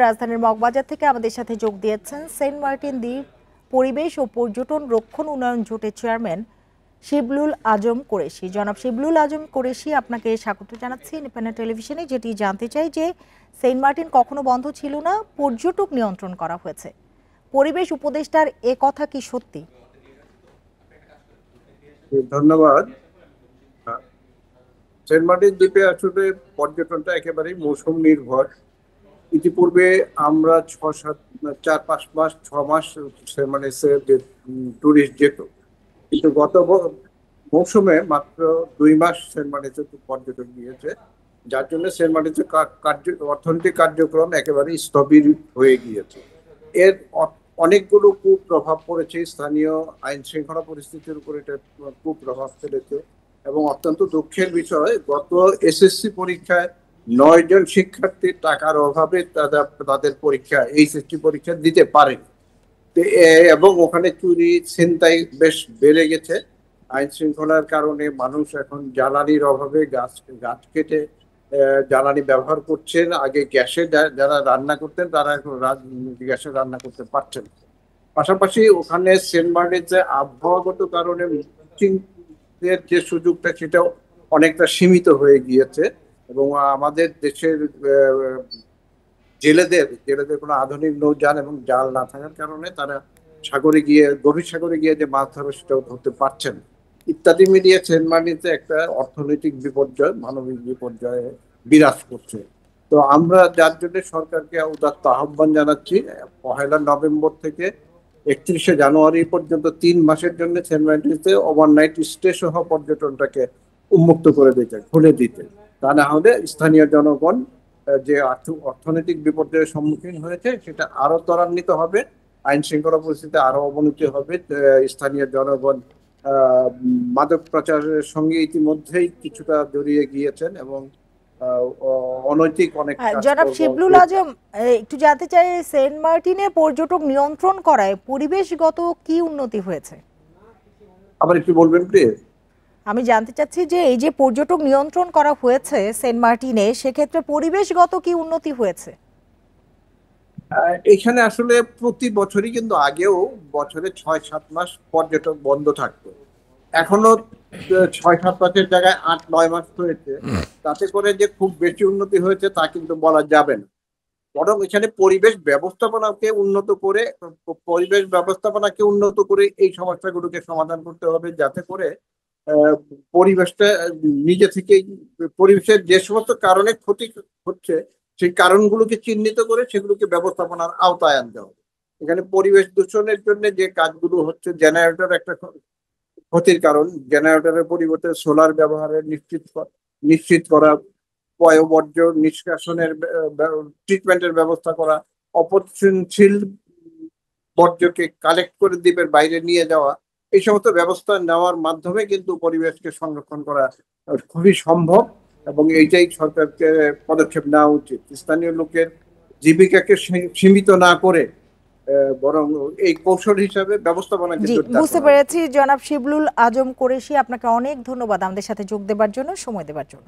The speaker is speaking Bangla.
রাজধানীর মগবাজার থেকে আমাদের সাথে যোগ দিয়েছেন সেন্ট মার্টিন দ্বীপ পরিবেশ ও পর্যটন রক্ষণ উন্নয়ন জোটের চেয়ারম্যান শিবলুল আজম কুরেশি। জনাব শিবলুল আজম কুরেশি, আপনাকে স্বাগত জানাচ্ছি ইন্ডিপেন্ডেন্ট টেলিভিশনে। যেটি জানতে চাই যে সেন্ট মার্টিন কখনো বন্ধ ছিল না, পর্যটক নিয়ন্ত্রণ করা হয়েছে, পরিবেশ উপদেষ্টার এ কথা কি সত্যি? ধন্যবাদ। সেন্ট মার্টিন দ্বীপে আসলে পর্যটনটা একেবারেই মৌসুম নির্ভর। ইতিপূর্বে আমরা 6-7 4-5 মাস 6 মাস মানে টুরিস্ট যেত, কিন্তু গত মৌসুমে মাত্র 2 মাস সেন্ট মার্টিনে পর্যটন গিয়েছে, যার জন্য সেন্ট মার্টিনের অর্থনৈতিক কার্যক্রম একেবারে স্থবির হয়ে গিয়েছে। এর অনেকগুলো কুপ্রভাব পড়েছে, স্থানীয় আইন শৃঙ্খলা পরিস্থিতির উপর এটা কুপ্রভাব ফেলেছে। এবং অত্যন্ত দুঃখের বিষয়, গত এসএসসি পরীক্ষায় 9 জন শিক্ষার্থী টাকার অভাবে তাদের পরীক্ষা এইচএসসি পরীক্ষা দিতে পারেনি। এবং ওখানে চুরি ছিনতাই বেশ বেড়ে গেছে। আইন শৃঙ্খলার কারণে মানুষ এখন জ্বালানির অভাবে গাছ কেটে জ্বালানি ব্যবহার করছেন। আগে গ্যাসে যারা রান্না করতেন তারা এখন গ্যাসে রান্না করতে পারছেন। পাশাপাশি ওখানে সেন্ট মার্টিনে আবহাওয়াগত কারণে এর যে সুযোগটা সেটাও অনেকটা সীমিত হয়ে গিয়েছে। এবং আমাদের দেশের জেলেদের কোনো আধুনিক নৌযান এবং জাল না থাকার কারণে তারা গভীর সাগরে গিয়ে যে মাছ ধরে সেটাও ধরতে পারছেন ইত্যাদি মিলিয়ে সেন্ট মার্টিনে একটা অর্থনৈতিক বিপর্যয়, মানবিক বিপর্যয় বিরাজ করছে। তো আমরা যার জন্য সরকারকে উদাত্ত আহ্বান জানাচ্ছি, 1 নভেম্বর থেকে 31 জানুয়ারি পর্যন্ত 3 মাসের জন্য সেন্ট মার্টিনে ওভারনাইট স্টে সহ পর্যটনটাকে উন্মুক্ত করে দিতে, খুলে দিতে। তা না হলে স্থানীয় জনগণ যে অর্থনৈতিক বিপর্যয়ের সম্মুখীন হয়েছে সেটা আরো ত্বরান্বিত হবে, আইন শৃঙ্খলা পরিস্থিতি আরো অবনতি হবে। স্থানীয় জনগণ মাদক পাচারের সঙ্গে ইতিমধ্যেই কিছুটা জড়িয়ে গিয়েছেন এবং অনৈতিক অনেক জনাব শিবলুল আজম, একটু জানতে চাই, সেন্ট মার্টিনে পর্যটক নিয়ন্ত্রণ করায় পরিবেশগত কি উন্নতি হয়েছে? আবার একটু বলবেন প্লিজ। আমি জানতে চাচ্ছি যে এই যে পর্যটক নিয়ন্ত্রণ করা হয়েছে সেন্ট মার্টিনে, সেক্ষেত্রে পরিবেশগত কি উন্নতি হয়েছে? এখানে আসলে প্রতি বছরই, কিন্তু আগেও বছরে 6-7 মাস পর্যটক বন্ধ থাকতো। এখনো 6-7 মাসের জায়গায় 8-9 মাস হয়েছে। তাতে করে যে খুব বেশি উন্নতি হয়েছে তা কিন্তু বলা যাবে না। বরং এখানে পরিবেশ ব্যবস্থাপনাকে উন্নত করে এই সমস্যাগুলোকে সমাধান করতে হবে, যাতে করে পরিবেশটা নিজে থেকেই, পরিবেশের যে সমস্ত কারণে ক্ষতি হচ্ছে সেই কারণগুলোকে চিহ্নিত করে সেগুলোকে ব্যবস্থাপনার আওতায় আনতে হবে। এখানে পরিবেশ দূষণের জন্য যে কাজগুলো হচ্ছে, জেনারেটর একটা ক্ষতির কারণ, জেনারেটরের পরিবর্তে সোলার ব্যবহারের নিশ্চিত করা, পয়ঃবর্জ্য নিষ্কাশনের ট্রিটমেন্টের ব্যবস্থা করা, অপচনশীল বর্জ্যকে কালেক্ট করে দ্বীপের বাইরে নিয়ে যাওয়া, এই সমস্ত ব্যবস্থা নেওয়ার মাধ্যমে কিন্তু পরিবেশকে সংরক্ষণ করা খুবই সম্ভব। এবং এইটাই সরকারকে পদক্ষেপ নেওয়া উচিত, স্থানীয় লোকের জীবিকাকে সীমিত না করে বরং এই কৌশল হিসাবে ব্যবস্থাপনাকে জোরদার করা। বুঝতে পেরেছি। জনাব শিবলুল আজম কুরেশি, আপনাকে অনেক ধন্যবাদ আমাদের সাথে যোগ দেবার জন্য, সময় দেবার জন্য।